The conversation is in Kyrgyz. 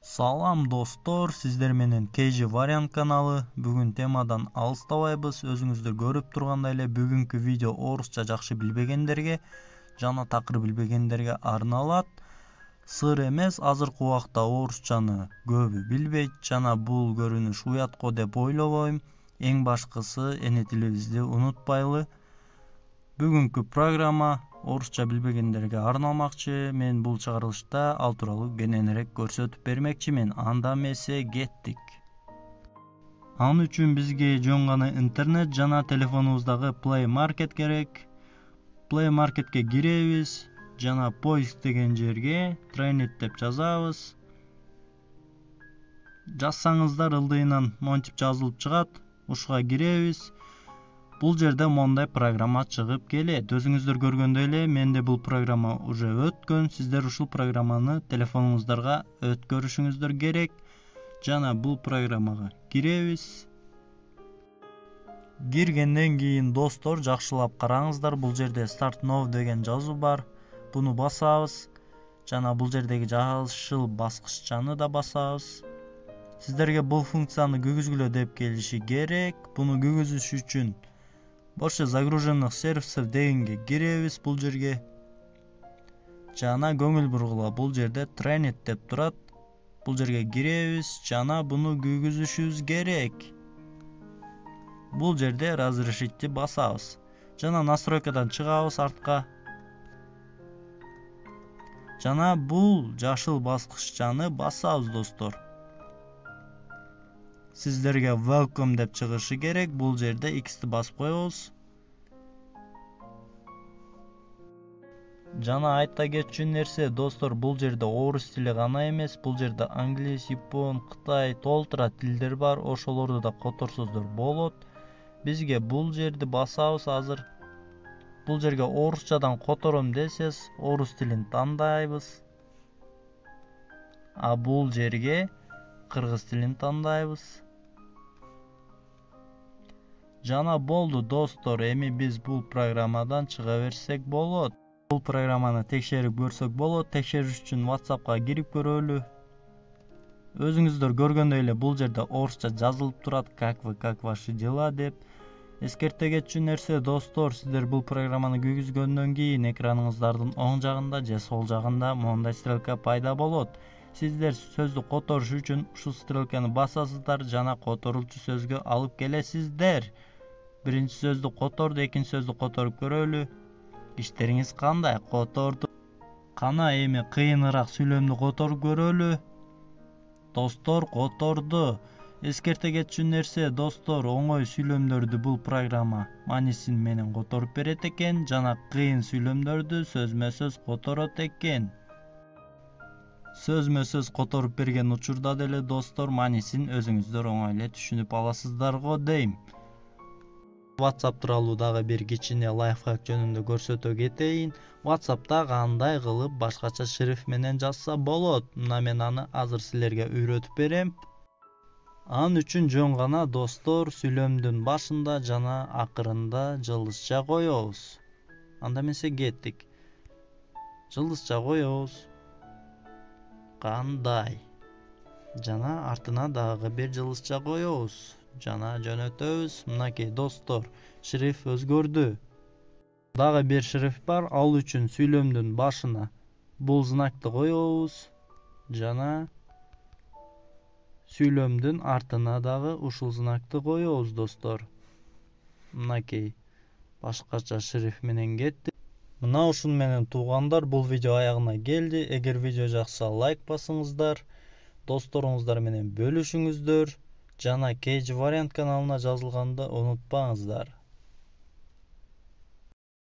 Салам достор, сиздер менен KG Variant каналы. Бүгүн темадан алыстабайбыз. Өзүңүздөр көрүп тургандай эле бүгүнкү видео орусча жакшы билбегендерге жана такыр билбегендерге арналат. Сыр эмес, азыркы убакта орусчаны көбү билбейт жана бул көрүнүш уятко деп ойлобойм. Эң башкысы эне тилибизди унутпайлы. Бүгүнкү программа орусча билбегендерге арналмакчы. Мен бул чыгарылышта ал тууралуу кененирээк көрсөтүп бермекчимин. Анда эмесе кеттик. Ал үчүн бизге жөн гана интернет жана телефонубуздагы Play Market керек. Play Marketке киребиз жана поиск деген жерге Trainit деп жазабыз. Жазсаңыздар ылдыйынан монтип жазылып чыгат. Ушуга киребиз. Бул жерде мондай программа чыгып келет. Өзүңүздөр көргөндөй эле менде бул программа уже өткөн. Сиздер ушул программаны телефонуңуздарга өткөрүшүңүздөр керек. Жана бул программага киребиз. Киргенден кийин достор жакшылап караңыздар. Бул жерде Start Now деген жазуу бар. Буну басабыз. Жана бул жердеги жашыл баскыччаны да басабыз. Сиздерге бул функцияны күйгүзгүлө деп келиши керек. Буну күйгүзүш үчүн больше загруженных сервисов дегенге киребиз бул жерге. Жана көңүл бургула бул жерде Trainit деп турат. Бул жерге киребиз жана буну күйгүзүшүбүз керек. Бул жерде разрешитти басабыз. Жана настройкадан чыгабыз артка. Жана бул жашыл баскыччаны басабыз достор. Сиздерге welcome деп чыгышы керек. Бул жерде X'ти басып коебуз. Жана айта кетчү нерсе достор, бул жерде орус тили гана эмес, бул жерде англис, япон, кытай толтура тилдер бар. Ошолорду да которсоздор болот. Бизге бул жерди басабыз азыр. Бул жерге орусчадан котором десес, орус тилин тандайбыз. А бул жерге кыргыз тилин тандайбыз. Жана болду достор, эми биз бул программадан чыга берсек болот. Бул программаны текшерип көрсөк болот. Текшериш үчүн WhatsApp'ка кирип көрөлү. Өзүңүздөр көргөндөй эле бул жерде орусча жазылып турат, как ваши дела деп. Эскерте кетчү нерсе достор, сиздер бул программаны күйгүзгөндөн кийин экраныңыздардын оң жагында же сол жагында мондай стрелка пайда болот. Сиздер сөздү которуш үчүн ушул стрелканы басасыздар жана которулчу сөзгө алып келесиздер. Биринчи сөздү которду, экинчи сөздү которуп көрөлү. Иштериңиз кандай? Которду. Кана эми кыйыныраак сүйлөмдү которуп көрөлү. Достор, которду. Эскерте кетчү нерсе достор, оңой сүйлөмдөрдү бул программа манисин менен которуп берет экен жана кыйын сүйлөмдөрдү сөзмө сөз которот экен. Сөзмө сөз которуп берген учурда деле достор манисин өзүңүздөр оңой эле түшүнүп аласыздар го дейм. WhatsApp тууралуу дагы бир кичине лайфхак жөнүндө көрсөтө кетейин. WhatsApp'та кандай кылып башкача шрифт менен жазса болот. Мына мен аны азыр силерге үйрөтүп берем. Ан үчүн жөн гана достор сүйлөмдүн башында жана акырында жылдызча коебуз. Анда эмесе кеттик. Жылдызча коебуз. Кандай? Жана артына дагы бир жылдызча коебуз. Жана жөнөтөбүз. Мынакей достор, шрифт өзгөрдү. Дагы бир шрифт бар. Ал үчүн сүйлөмдүн башына бул знакты коебуз. Жана сүйлөмдүн артына дагы ушул знакты коебуз достор. Мынакей башкача шрифт менен кетти. Мына ушун менен туугандар, бул видео аягына келди. Эгер видео жакса лайк басыңыздар, досторуңуздар менен бөлүшүңүздөр жана KG Variant каналына жазылганды унутпаңыздар.